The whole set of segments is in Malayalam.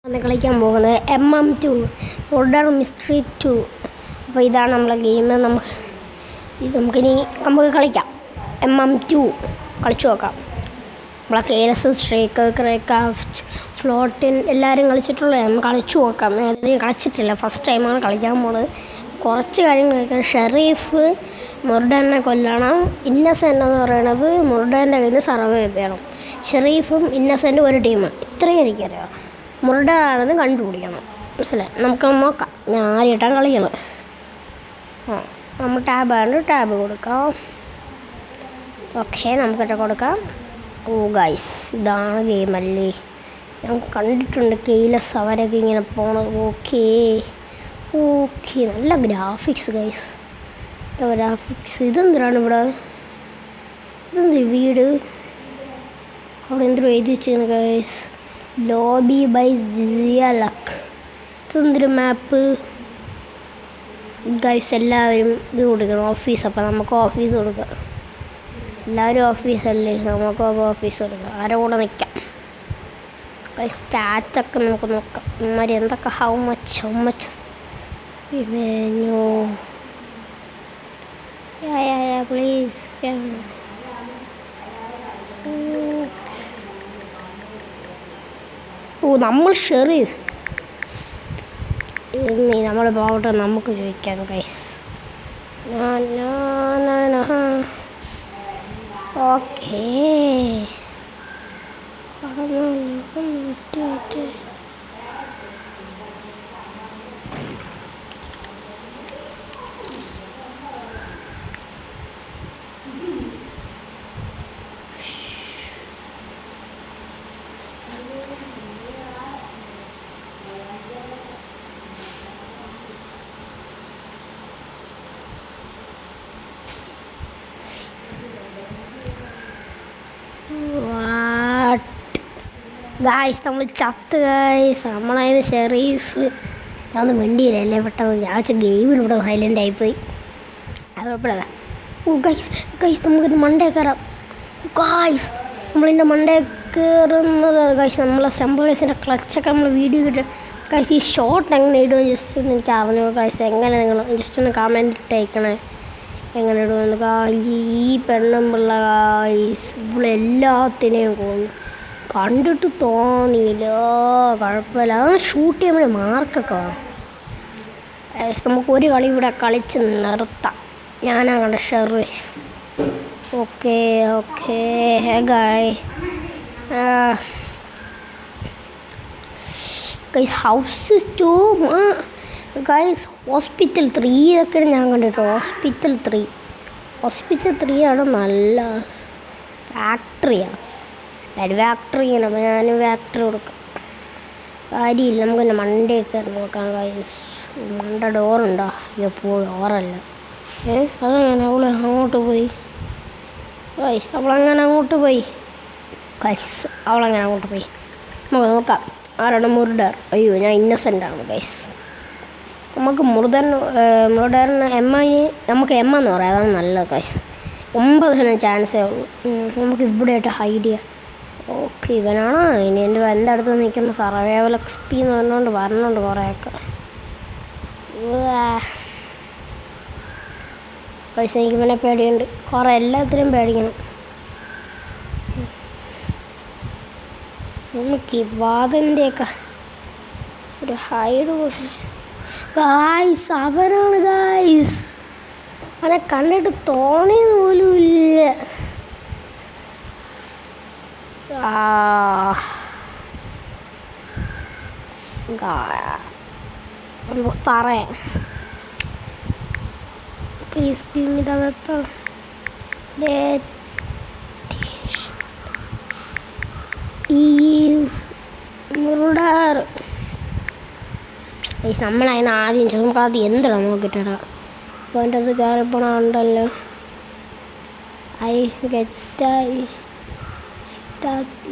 അന്ന് കളിക്കാൻ പോകുന്നത് MM2 മർഡർ മിസ്റ്ററി 2. അപ്പോൾ ഇതാണ് നമ്മളെ ഗെയിം. നമുക്കിനി കളിക്കാം. MM2 കളിച്ചു നോക്കാം. നമ്മളെ KLS സ്ട്രൈക്കർ ക്രൈക്രാഫ്റ്റ് ഫ്ലോട്ടിൻ എല്ലാവരും കളിച്ചിട്ടുള്ളത്. നമ്മൾ കളിച്ചു നോക്കാം. ഏതെങ്കിലും കളിച്ചിട്ടില്ല, ഫസ്റ്റ് ടൈമാണ് കളിക്കാൻ പോകുന്നത്. കുറച്ച് കാര്യങ്ങൾ കളിക്കാം. ഷെറീഫ് മുർഡനെ കൊല്ലണം. ഇന്നസെൻ്റ് എന്ന് പറയുന്നത് മുർഡൻ്റെ കയ്യിൽ നിന്ന് സർവൈവ് ചെയ്യണം. ഷെറീഫും ഇന്നസെൻ്റും ഒരു ടീം. ഇത്രയും എനിക്കറിയാം. മുർഡനാണെന്ന് കണ്ടുപിടിക്കണം. മനസ്സിലായി? നമുക്ക് നോക്കാം. ഞാൻ ആദ്യമായിട്ടാണ് കളിക്കുന്നത്. നമ്മൾ ടാബ് കൊടുക്കാം. ഓക്കെ, നമുക്കിട്ട് കൊടുക്കാം. ഗൈസ്, ഇതാണ് ഗെയിമല്ലേ? ഞാൻ കണ്ടിട്ടുണ്ട് KLS അവരൊക്കെ ഇങ്ങനെ പോണത്. ഓക്കെ, നല്ല ഗ്രാഫിക്സ് ഗൈസ്. ഇതെന്തിനാണ് ഇവിടെ? ഇതെന്തൊരു വീട്? അവിടെ എന്തൊരു എഴുതി വെച്ചിരുന്നു ഗൈസ്. Lobby by ജിയാലക്ക്. ഇതെന്തൊരു മാപ്പ് ഗൈസ്? എല്ലാവരും ഇത് കൊടുക്കണം, ഓഫീസ്. അപ്പോൾ നമുക്ക് ഓഫീസ് കൊടുക്കാം. എല്ലാവരും ഓഫീസല്ലേ, നമുക്ക് ഓഫീസ് കൊടുക്കാം. ആരെ കൂടെ നിൽക്കാം ഗൈസ്? സ്റ്റാറ്റൊക്കെ നമുക്ക് നോക്കാം. ഇമാരി എന്തൊക്കെ ഹൗ മച്ച് മെനു. പ്ലീസ്. നമ്മൾ ഷെറീഫ്. നമ്മൾ പോകട്ടെ, നമുക്ക് ചോദിക്കാം ഗൈസ്. ഓക്കേ, ഗായ്സ് നമ്മൾ ചത്ത് ഗായ്സ്. നമ്മളതിന് ഷെറീഫ്. ഞാനൊന്നും മിണ്ടിയില്ലല്ലേ പെട്ടെന്ന്. ഞാൻ വെച്ച ഗെയിമിലൂടെ സൈലൻ്റ് ആയിപ്പോയി. അത് കുഴപ്പമില്ല. ഗൈസ് നമുക്കിത് മണ്ടേ കയറാം ഗായ്സ്. നമ്മളിതിൻ്റെ മണ്ടേ കയറുന്നത് ഗൈസ്. നമ്മളെ സ്റ്റംബേഴ്സിൻ്റെ ക്ലച്ചൊക്കെ നമ്മൾ വീഡിയോ കിട്ടുക ഗൈസ്. ഈ ഷോട്ട് എങ്ങനെ ഇടുമെന്ന് ജസ്റ്റ് ഒന്ന് എനിക്ക് അറിഞ്ഞു ഗൈസ്. എങ്ങനെ നിങ്ങൾ ജസ്റ്റ് ഒന്ന് കമൻറ്റ് ഇട്ടേക്കണേ എങ്ങനെ ഇടുമെന്ന്. ഈ പെണ്ണും പിള്ള ഗായ്സ് ഇവളെല്ലാത്തിനെയും കൊന്നു. കണ്ടിട്ട് തോന്നിയില്ല, കുഴപ്പമില്ല. അതാണ് ഷൂട്ട് ചെയ്യുമ്പോൾ മാർക്കൊക്കെ വേണം. നമുക്കൊരു കളി ഇവിടെ കളിച്ച് നിർത്താം. ഞാനാ കണ്ട Shereef. Okay guys house 2 guys. Hospital 3 ഒക്കെയാണ് ഞാൻ കണ്ടിട്ട്. ഹോസ്പിറ്റൽ 3 ആണ് നല്ല ഫാക്ടറിയാണ്. ഫാക്ടറി ഇങ്ങനെ. അപ്പോൾ ഞാൻ ഫാക്ടറി കൊടുക്കാം. കാര്യമില്ല, നമുക്ക് തന്നെ മണ്ടേ കയറി നോക്കാം ഗൈസ്. മണ്ട ഡോറുണ്ടോ? എപ്പോഴും ഡോറല്ല. അതങ്ങനെ അങ്ങോട്ട് പോയി ഗൈസ്. അവളങ്ങനെ അങ്ങോട്ട് പോയി. നമുക്ക് നോക്കാം ആരാണ് മുർഡർ. അയ്യോ, ഞാൻ ഇന്നസെൻ്റാണ് ഗൈസ്. നമുക്ക് മുർഡറിന് നമുക്ക് M എന്ന് പറയാം. അതാണ് നല്ലത് ഗൈസ്. 9% ചാൻസേ ഉള്ളൂ. നമുക്ക് ഇവിടെയായിട്ട് ഹൈഡ് ചെയ്യാം. ഓക്കെ, ഇവനാണോ? ഇനി എൻ്റെ അടുത്ത് നിൽക്കുന്ന സർവൈവൽ XP എന്ന് പറഞ്ഞുകൊണ്ട് കുറേയൊക്കെ പൈസ. എനിക്ക് ഇവനെ പേടിയുണ്ട്. കുറേ എല്ലാത്തിനും പേടിക്കണം. നമുക്ക് ഈ വാതിൻ്റെയൊക്കെ ഒരു ഹൈഡ് ഗായ്സ്. അവനാണ് ഗായ്സ്. അവനെ കണ്ടിട്ട് തോന്നിയത് പോലും ഇല്ല. പറയാം please give me the weapon. മുർഡർ. നമ്മളതിന് ആദ്യം നമുക്ക് ആദ്യം എന്താണ് നോക്കിയിട്ടാ. അപ്പോൾ അതിൻ്റെ അത് കയറിപ്പോണുണ്ടല്ലോ.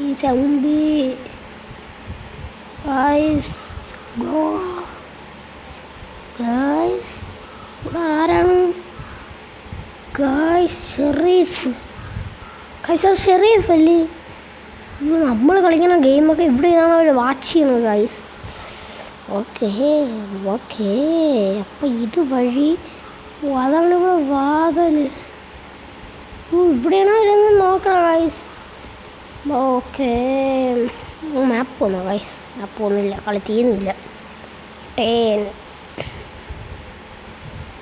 ഈ സമ്പി ഗൈസ്. ഇവിടെ ആരാണ് ഗൈസ്? ഷെറീഫ് അല്ലേ? നമ്മൾ കളിക്കുന്ന ഗെയിമൊക്കെ ഇവിടെ നിന്നാണ് അവർ വാച്ച് ചെയ്യണത് ഗൈസ്. Okay okay. അപ്പം ഇത് വഴി അതാണ് ഇവിടെ വാതിൽ. ഇവിടെയാണോ വരുന്നത് നോക്കണം ഗൈസ്. ഓക്കേ മാപ്പ് പോന്നോ ഗൈസ്? മാപ്പ് പോകുന്നില്ല, കളി തീരുന്നില്ല.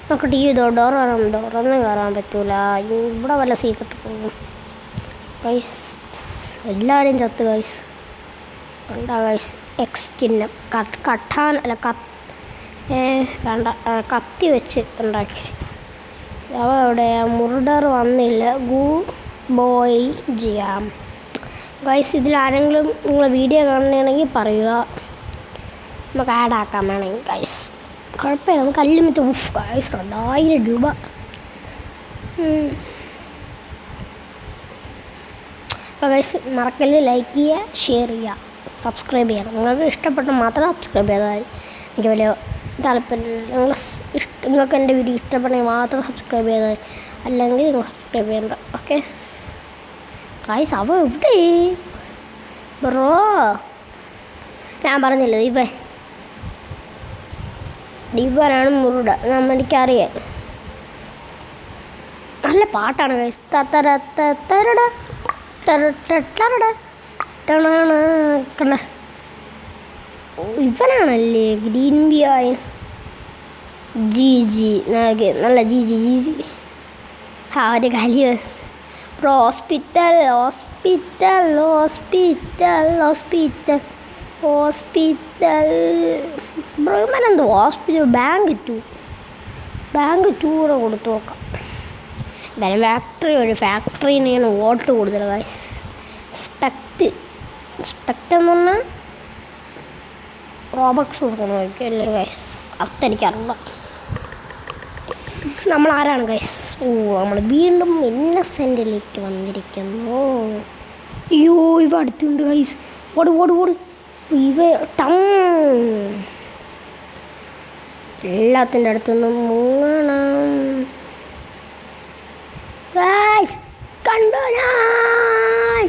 നമുക്ക് ടി വി ഡോറൊന്നും കയറാൻ പറ്റൂല. ഇവിടെ വല്ല സീക്രട്ട് പോകും ഗൈസ്. എല്ലാവരും ചത്ത് ഗൈസ്. കണ്ട ഗൈസ് എക്സ് ചിഹ്നം കട്ടാൻ അല്ല വേണ്ട കത്തി വെച്ച് ഉണ്ടാക്കിയിരിക്കും. അവ അവിടെ മുർഡർ വന്നില്ല. ഗുഡ് ബോയ് ജിയാം ഗൈസ്. ഇതിലാരെങ്കിലും നിങ്ങൾ വീഡിയോ കാണുകയാണെങ്കിൽ പറയുക, നമുക്ക് ആഡാക്കാൻ വേണമെങ്കിൽ ഗൈസ്. കുഴപ്പമില്ല, നമുക്ക് അല്ലിമിത്ത് ഗൈസ് 2000 രൂപ. അപ്പോൾ ഗൈസ് മറക്കല് ലൈക്ക് ചെയ്യുക, ഷെയർ ചെയ്യുക, സബ്സ്ക്രൈബ് ചെയ്യണം. നിങ്ങൾക്ക് ഇഷ്ടപ്പെട്ട മാത്രം സബ്സ്ക്രൈബ് ചെയ്താൽ എനിക്ക് വലിയ താല്പര്യമില്ല. നിങ്ങൾക്ക് എൻ്റെ വീഡിയോ ഇഷ്ടപ്പെട്ടെങ്കിൽ മാത്രം സബ്സ്ക്രൈബ് ചെയ്താൽ, അല്ലെങ്കിൽ നിങ്ങൾ സബ്സ്ക്രൈബ് ചെയ്യണ്ട. Okay guys. അവ എവിടെ ബ്രോ? ഞാൻ പറഞ്ഞില്ല ദിവനാണ് മുറുട. എനിക്കറിയാം. നല്ല പാട്ടാണ് ഗൈസ്. കണ്ട ഇവനാണല്ലേ ഗ്രീൻ ബിയായ ജി നല്ല ജി ഒരു കാര്യം. Bro hospital bro. ഇവനെന്തോ ഹോസ്പിറ്റൽ ബാങ്ക് ടൂറ് കൊടുത്തു നോക്കാം. എന്തായാലും ഫാക്ടറിനെയാണ് വോട്ട് കൂടുതൽ ഗൈസ്. സ്പെക്ട് എന്ന് പറഞ്ഞാൽ റോബക്സ് കൊടുക്കണമായിരിക്കും അല്ലേ ഗൈസ്? അതെനിക്കറിയില്ല. നമ്മളാരാണ് ഗൈസ്? നമ്മൾ വീണ്ടും ഇന്നസെൻറ്റിലേക്ക് വന്നിരിക്കുന്നു. അയ്യോ ഇവ അടുത്തുണ്ട് ഗൈസ്. ഓട് ഇവ എല്ലാത്തിൻ്റെ അടുത്തൊന്നും മുങ്ങണം ഗൈസ്. കണ്ടോ ഞാൻ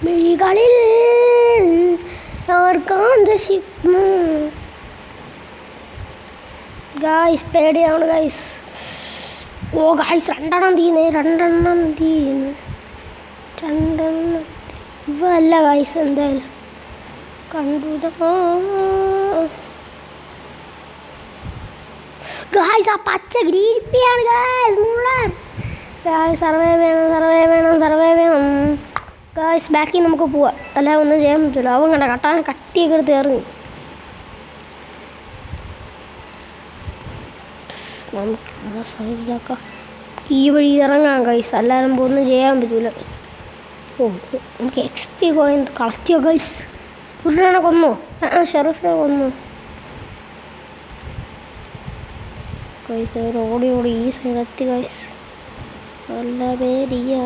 മിഴികളിൽ ഗൈസ് പേടിയാണ് ഗൈസ്. ഓ ഗൈസ് രണ്ടെണ്ണം തീരുന്നേ. ഇവ അല്ല ഗൈസ്. എന്തായാലും കണ്ടു ഗൈസ്. ആ പച്ച ഗ്രീപ്പിയാണ് ഗൈസ് മുഴുവൻ ഗൈസ്. സർവേ വേണം ഗൈസ്. ബാക്കിൽ നമുക്ക് പോവാം, അല്ലാതെ ഒന്നും ചെയ്യാൻ പറ്റില്ല. അവൻ കണ്ട കട്ടിയൊക്കെ എടുത്ത് ഇറങ്ങി. നമുക്ക് സൈഡിലാക്കാം. ഈ വഴി ഇറങ്ങാം ഗൈസ്, എല്ലാവരും ഒന്നും ചെയ്യാൻ പറ്റില്ല. നമുക്ക് XP കോയിൻ കളക്ട് ചെയ്യാം ഗൈസ്. ഉരുളനെ കൊന്നു, ഷെറീഫിനെ കൊന്നു ഗൈസ്. ഓടി ഈ സൈഡെത്തി ഗൈസ്. നല്ല പേടിയാ.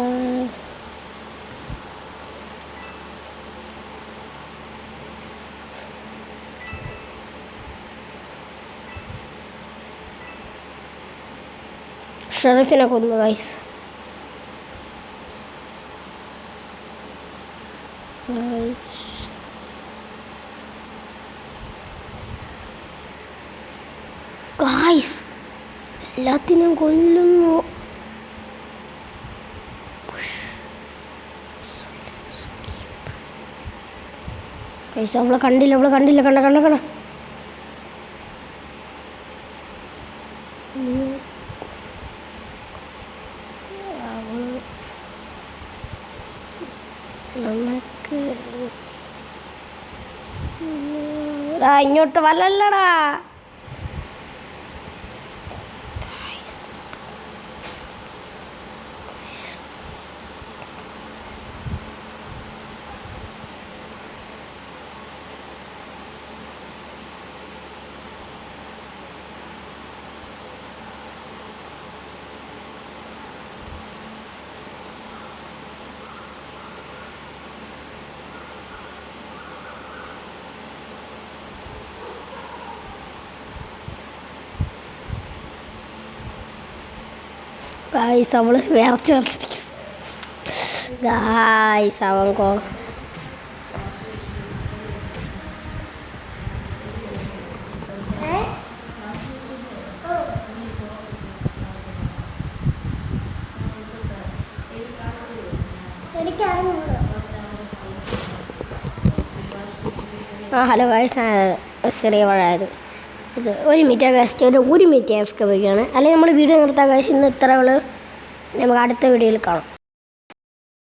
ഷെറീഫിനെ കൊന്നു ഗൈസ്. ഗൈസ് എല്ലാത്തിനും കൊല്ലുന്നു. ഗൈസ് അവളെ കണ്ടില്ല. കണ്ട നമുക്ക് ഇങ്ങോട്ട് വല്ലല്ലടാ. ഗായ്സ് അവൾ വിറച്ച് ഗായ്സ് അവൻ ഹലോ ഗായ്സ്, ചെറിയ വഴായത് ഇത് 1 മിനിറ്റ് ഗായ്സ്, ഒരു 1 മിനിറ്റ് AFK വയ്ക്കുകയാണ്. അല്ലെങ്കിൽ നമ്മൾ വീഡിയോ നിർത്താം ഗായ്സ്. ഇന്ന് ഇത്ര നമുക്ക് അടുത്ത വീഡിയോയിൽ കാണാം.